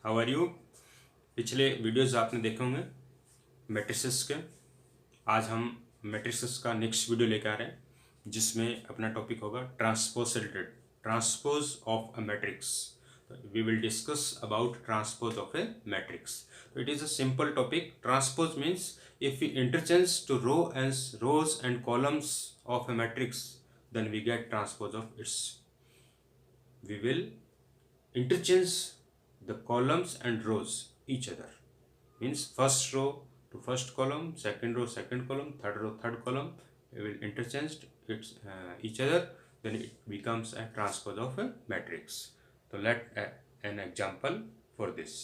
How are you. पिछले videos आपने देखे होंगे मैट्रिसेस के। आज हम मैट्रिसेस का नेक्स्ट वीडियो लेकर आ रहे हैं जिसमें अपना टॉपिक होगा ट्रांसपोज से related, transpose of a matrix. We will discuss about transpose of a matrix. तो it is a simple topic. Transpose means if we interchange to rows and columns of a matrix, then we get transpose of its. We will interchange the columns and rows each other, means first row to first column, second row second column, third row third column. We will interchange each other, then it becomes a transpose of a matrix. So let an example for this.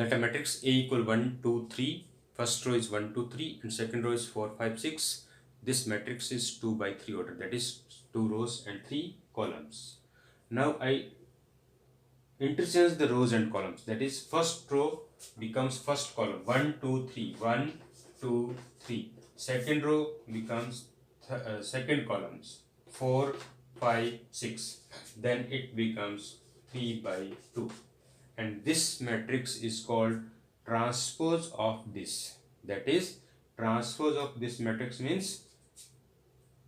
Let a matrix A equal 1 2 3. First row is 1 2 3 and second row is 4 5 6. This matrix is 2 by 3 order, that is 2 rows and 3 columns. Now I interchange the rows and columns, that is first row becomes first column 1 2 3 1 2 3. Second row becomes second columns 4 5 6. Then it becomes 3 by 2, and this matrix is called transpose of this. That is, transpose of this matrix means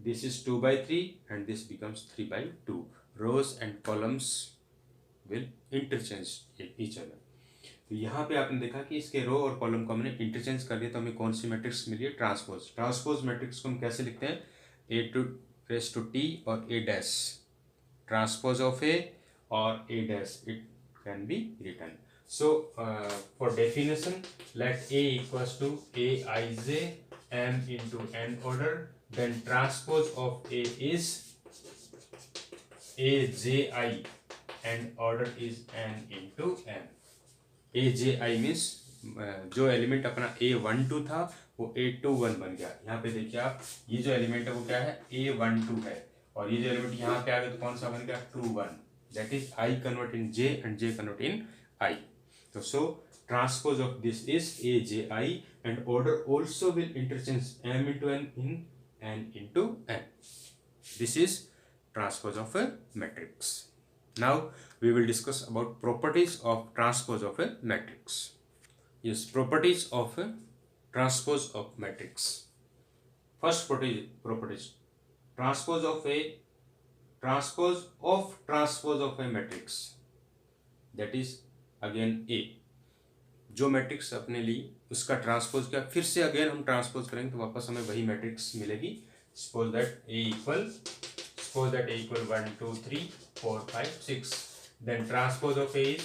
this is 2 by 3 and this becomes 3 by 2. Rows and columns will interchange each other. तो यहाँ पे आपने देखा कि इसके रो और column को हमने इंटरचेंज कर दिया, तो हमें कौन सी मैट्रिक्स मिली है? ट्रांसपोज। ट्रांसपोज मैट्रिक्स को हम कैसे लिखते हैं? A to raise to T और A dash, transpose of A और A dash, it can be written. So for definition, let A equals to Aij m into n order, then transpose of A is Aji and order is n into m. Aji means जो element अपना A12 था वो A21 बन गया. यहाँ पे देखिए आप, ये जो एलिमेंट है वो क्या है? A12 है, और ये जो एलिमेंट यहाँ पे आ गया तो कौन सा बन गया? 21. That is I convert in J and J convert in I. So transpose of this is Aji, and order also will interchange m into n in n into n. This is transpose of a matrix. Now we will discuss about properties of transpose of a matrix. Yes, properties of a transpose of matrix. First properties. Transpose of a matrix. That is again A, जो matrix अपने ली उसका transpose किया, फिर से again हम transpose करेंगे तो वापस हमें वही मैट्रिक्स मिलेगी. Suppose that A equal 1 2 3 4 5 6. Then transpose of A is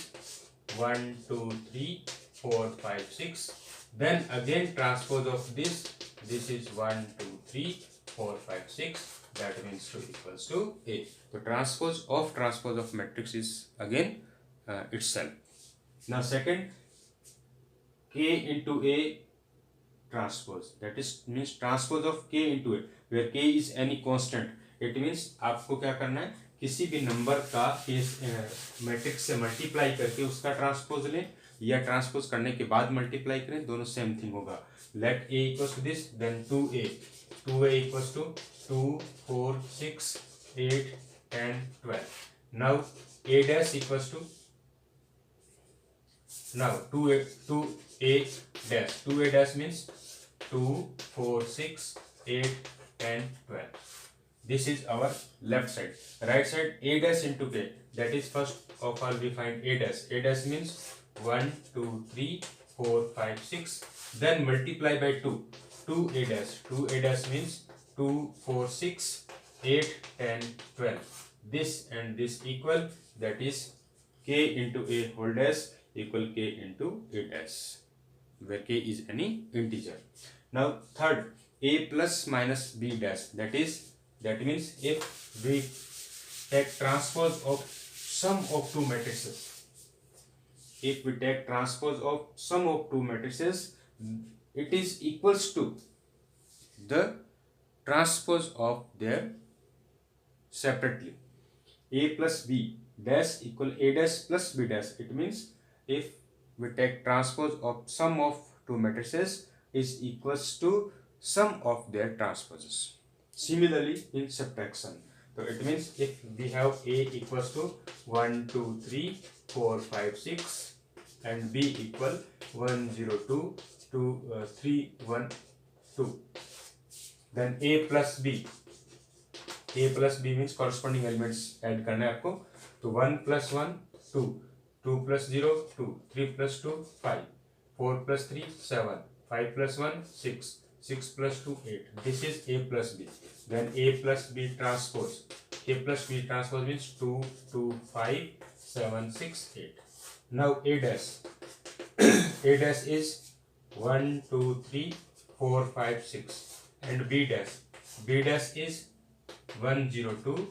1 2 3 4 5 6. Then again transpose of this is 1 2 3 4 5 6. That means 2 equals to A. तो transpose of matrix is again itself. Now second, K into A transpose, that is means transpose of K into A, where K is any constant. It means आपको क्या करना है? किसी भी number का matrix से multiply करके उसका ट्रांसपोज लें, या ट्रांसपोज करने के बाद मल्टीप्लाई करें, दोनों सेम थिंग होगा. Let A equals to this, then 2A equals to 2 4 6 8 10 12. Now A dash equals to, now 2a dash. 2a dash means 2 4 6 8 10 12. This is our left side. Right side, a dash into k, that is first of all we find a dash. A dash means 1 2 3 4 5 6. Then multiply by 2 2a dash. 2a dash means 2 4 6 8 10 12. This and this equal, that is k into a whole dash equal k into a dash, where k is any integer. Now third, a plus minus b dash, that means if we take transpose of sum of two matrices, it is equals to the transpose of their separately. A plus b dash equal a dash plus b dash. It means if we take transpose of sum of two matrices is equals to sum of their transposes. Similarly in subtraction, so it means if we have A equals to 1 2 3 4 5 6 and B equal 1 0 2 2 3 1 2. Then A plus B means corresponding elements add करना है आपको. तो 1 plus 1 2, 2 plus 0 2, 3 plus 2 5, 4 plus 3 7, 5 plus 1 6, 6 plus 2 8. This is A plus B. Then A plus B transpose. A plus B transpose means 2 2 5 7 6 8. Now A dash. A dash is 1 2 3 4 5 6 and B dash. B dash is 1 0 2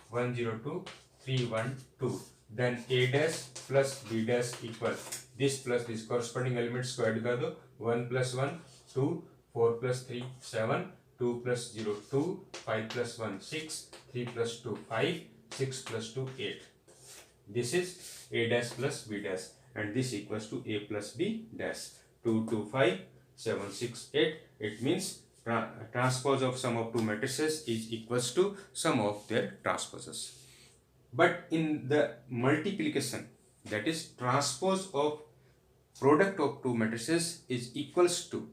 1 0 2 3 1 2. Then A dash plus B dash equal this plus this corresponding elements को add कर दो. 1 plus 1 2, 4 plus 3 7, 2 plus 0 2, 5 plus 1 6, 3 plus 2 5, 6 plus 2 8. This is A dash plus B dash and this equals to A plus B dash. 2 2 5 7 6 8. It means transpose of sum of two matrices is equals to sum of their transposes. But in the multiplication, that is transpose of product of two matrices is equals to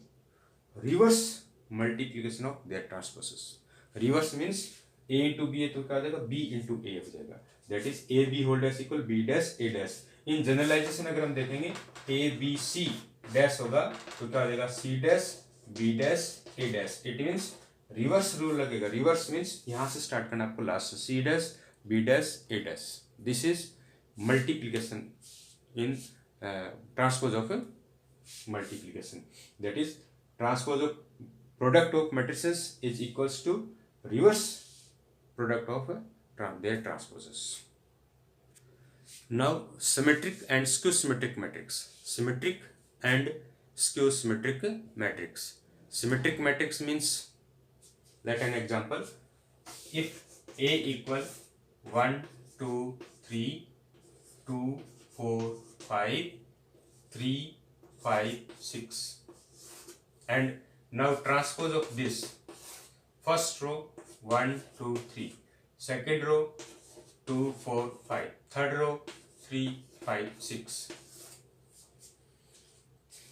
reverse multiplication of their transposes. Reverse means A into B है तो क्या हो जाएगा B into A हो जाएगा. That is A B whole dash equal B dash A dash. In generalization अगर हम देखेंगे A B C dash होगा तो क्या हो जाएगा C dash B dash A dash. It means reverse rule लगेगा. Reverse means यहाँ से start करना आपको last से C dash B dash A dash. This is multiplication in transpose of multiplication. That is transpose of product of matrices is equals to reverse product of their transposes. Now symmetric and skew symmetric matrix. Symmetric and skew symmetric matrix. Symmetric matrix means, let an example. If A equal 1 2 3 2 4 5 3 5 6 and now transpose of this. First row 1 2 3, second row 2 4 5, third row 3 5 6.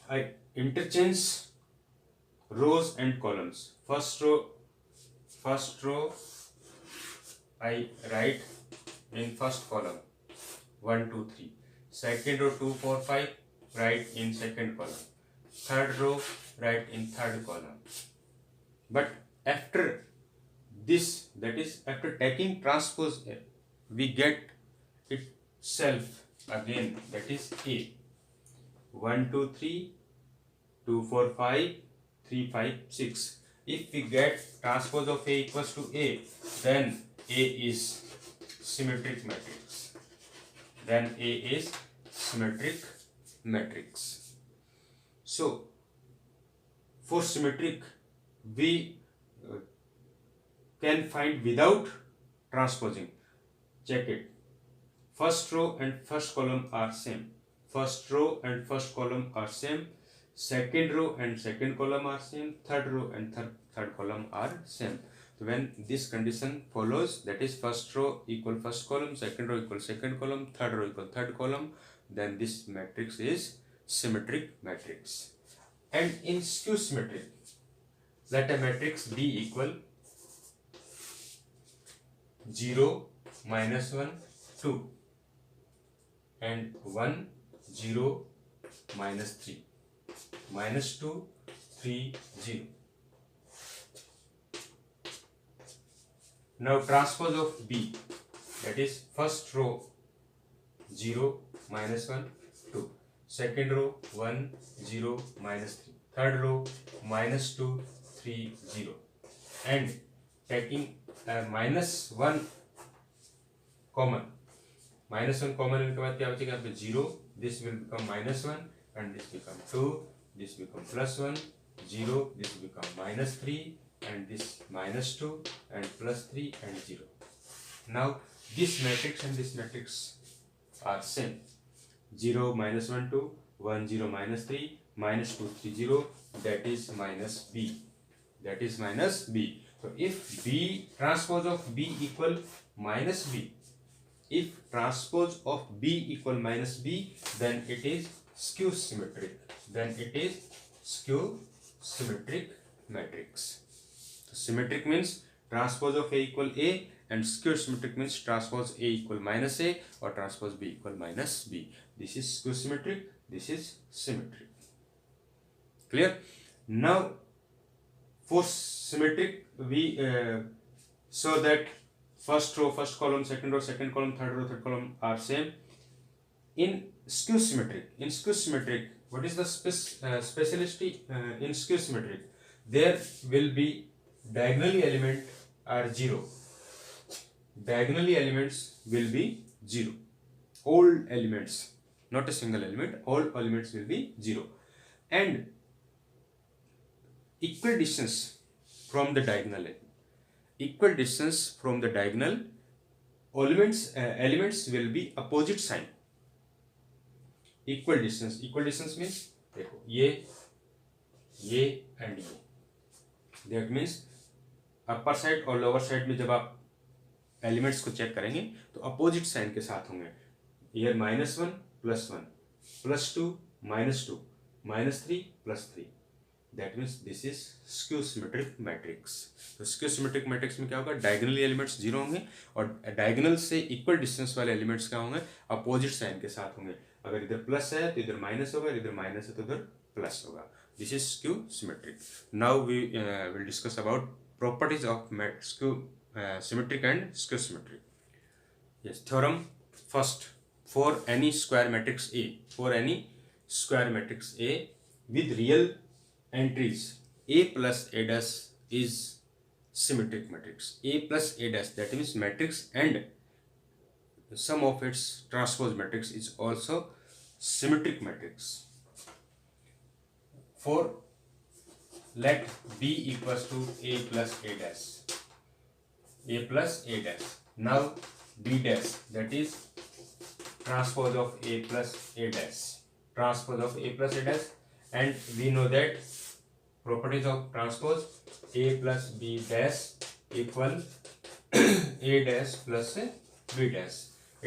I interchange rows and columns. First row I write in first column 1 2 3. Second row 2 4 5 write in second column. Third row write in third column. But after this, that is after taking transpose, we get itself again, that is A. 1 2 3 2 4 5 3 5 6. If we get transpose of A equals to A, then A is symmetric matrix. Then A is symmetric matrix. So for symmetric we can find without transposing. Check it. First row and first column are same. First row and first column are same. Second row and second column are same. Third row and third column are same. So when this condition follows, that is first row equal first column, second row equal second column, third row equal third column, then this matrix is symmetric matrix. And in skew symmetric, let a matrix be equal 0 minus 1 2 and 1 0 minus 3 minus 2 3 0. Now transpose of B, that is first row 0 minus 1 2, second row 1 0 minus 3, third row minus 2 3 0, and taking minus 1 common. Minus 1 common इनके बाद क्या बचेगा? यहाँ पे 0, this will become minus 1 and this become 2, this become plus 1, 0, this become minus 3 and this minus 2 and plus 3 and 0. Now this matrix and this matrix are same. 0 minus 1 2, 1 0 minus 3, minus 2 3 0, that is minus B. That is minus B. So if B transpose of B equal minus B, if transpose of B equal minus B, then it is skew symmetric. Then it is skew symmetric matrix. So symmetric means transpose of A equal A, and skew symmetric means transpose A equal minus A or transpose B equal minus B. This is skew symmetric. This is symmetric. Clear? Now, for symmetric, we show that first row, first column, second row, second column, third row, third column are same. In skew symmetric, what is the speciality in skew symmetric? There will be diagonally element are 0. Diagonally elements will be 0. All elements, not a single element, all elements will be 0. And equal distance from the diagonal elements will be opposite sign. Equal distance means देखो ये and ये, that means upper side और lower side में जब आप elements को check करेंगे तो अपोजिट साइन के साथ होंगे. Here -1 +1 +2 -2 -3 +3. That means this is skew symmetric matrix. तो skew symmetric matrix में क्या होगा? डायगोनली एलिमेंट्स 0 होंगे और डायगोनल से इक्वल डिस्टेंस वाले एलिमेंट्स क्या होंगे? अपोजिट साइन के साथ होंगे. अगर इधर प्लस है तो इधर माइनस होगा, इधर माइनस है तो इधर प्लस होगा. This is skew symmetric. Now we will discuss about properties of skew symmetric and skew symmetric. Yes, theorem first. For any square matrix A with real entries, A plus A dash is symmetric matrix. A plus A dash, that means matrix and the sum of its transpose matrix is also symmetric matrix. For let B equals to A plus A dash. A plus A dash. Now B dash, that is transpose of A plus A dash. Transpose of A plus A dash, and we know that properties of transpose, A plus B dash equal A dash plus B dash.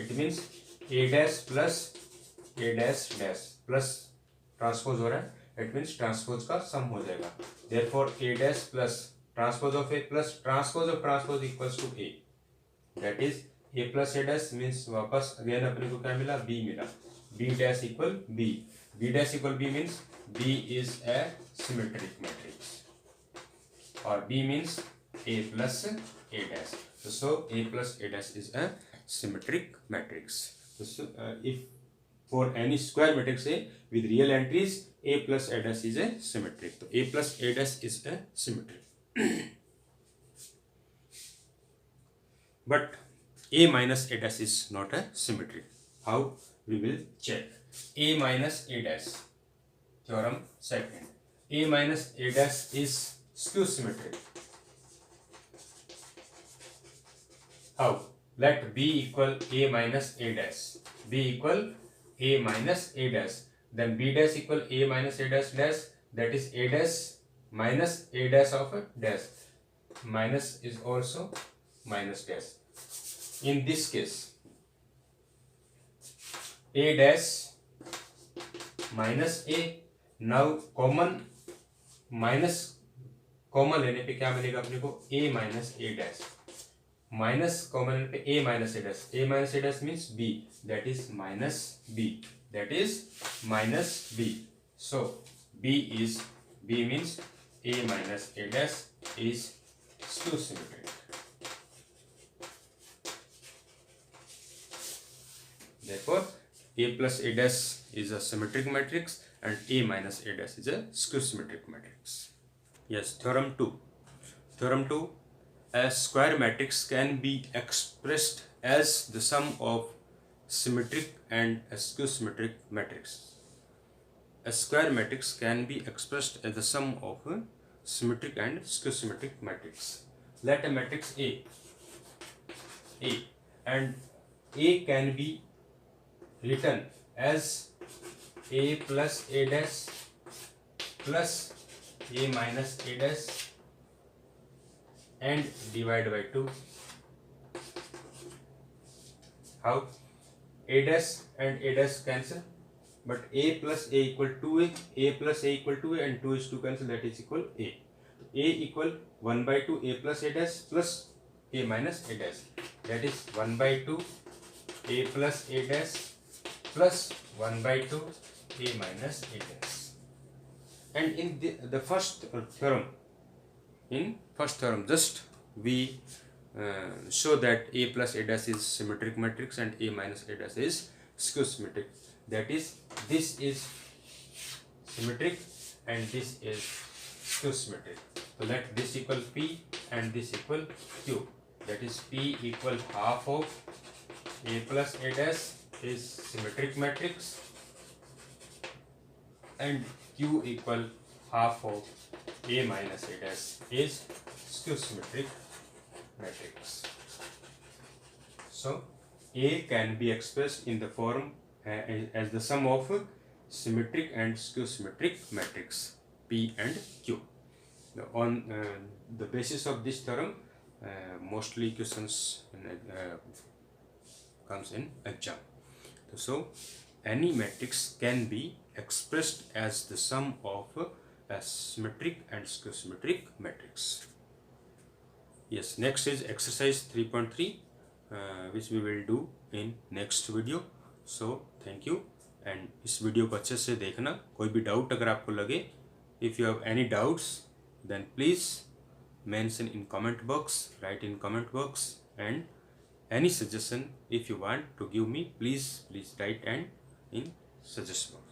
It means A dash plus A dash dash plus transpose हो रहा है. It means transpose का sum हो जाएगा. Therefore A dash plus transpose of A plus transpose of transpose equals to A. That is A plus A dash means वापस again अपने को क्या मिला? B मिला. B dash equal B. B dash equal B means B is a symmetric matrix, or B means A plus A dash. So A plus A dash is a symmetric matrix. So if for any square matrix A with real entries, A plus A dash is a symmetric. So A plus A dash is a symmetric. But A minus A dash is not a symmetric. How? We will check. A minus A dash. Theorem second. A minus A dash is skew symmetric. How? Let B equal A minus A dash. B equal A minus A dash. Then B dash equal A minus A dash dash. That is A dash minus A dash of a dash. Minus is also minus dash. In this case, A dash minus A. Now common minus common लेने पे क्या मिलेगा अपने को? A minus A dash. Minus common लेने पे A minus A dash. A minus A dash means B. That is minus B. That is minus B. So B means A minus A dash is skew symmetric. Therefore A plus A dash is a symmetric matrix and A minus A dash is a skew symmetric matrix. Yes, theorem 2. Theorem 2. A square matrix can be expressed as the sum of symmetric and a skew symmetric matrix. A square matrix can be expressed as the sum of a symmetric and skew symmetric matrix. Let a matrix A and A can be written as A plus A dash plus A minus A dash and divide by 2. How? A dash and A dash cancel, but A plus A equal 2A, A plus A equal 2A, and 2 is 2 cancel, that is equal A. A equal 1 by 2 A plus A dash plus A minus A dash, that is 1 by 2 A plus A dash plus 1 by 2 A minus A dash. And in the first theorem, just we show that A plus A dash is symmetric matrix and A minus A dash is skew symmetric. That is, this is symmetric and this is skew symmetric. So let this equal P and this equal Q. That is, P equal half of A plus A dash is symmetric matrix and Q equal half of A minus A dash is skew symmetric matrix. So A can be expressed in the form as the sum of symmetric and skew symmetric matrix P and Q. On the basis of this theorem, mostly questions comes in exam. So any matrix can be expressed as the sum of a symmetric and skew symmetric matrix. Yes, next is exercise 3.3, which we will do in next video. So thank you, and इस video को अच्छे से देखना. कोई भी doubt अगर आपको लगे, if you have any doubts, then please mention in comment box, write in comment box, and any suggestion if you want to give me, please write and in suggestion box.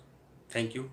Thank you.